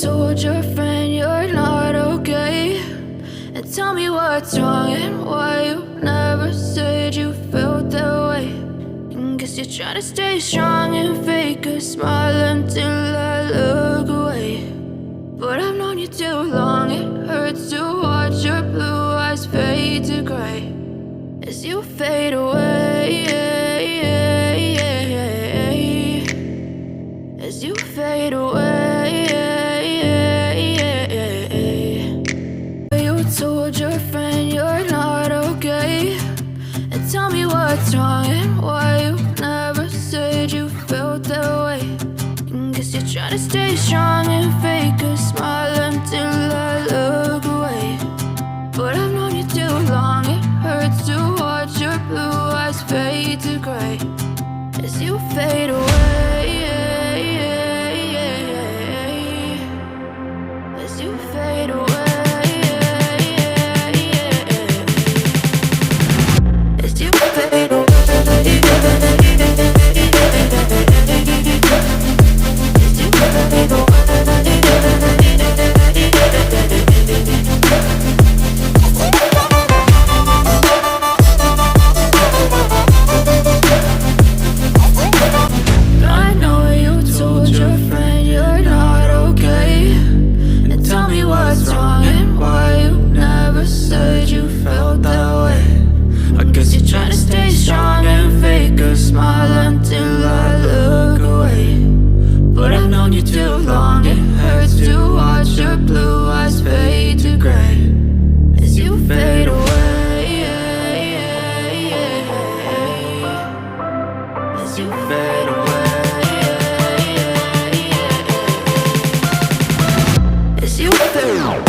told your friend you're not okay, and tell me what's wrong and why you never said you felt that way. And guess you're trying to stay strong and fake a smile until I look away. But I've known you too long, it hurts to watch your blue eyes fade to gray as you fade away, as you fade away. You told your friend you're not okay, and tell me what's wrong and why you never said you felt that way. And guess you're trying to stay strong and fake a smile until I look away. But I've known you too long, it hurts to watch your blue eyes fade to gray as you fade away, as you fade away, as you fade away. I know you told your friend you're not okay, and tell me what's wrong and why you never said you felt that way. I guess you're trying to stay strong and fake a smile until I look away. But I've known you too long, it hurts to watch your blue eyes fade to gray as you fade away, as you fade away, as you fade away.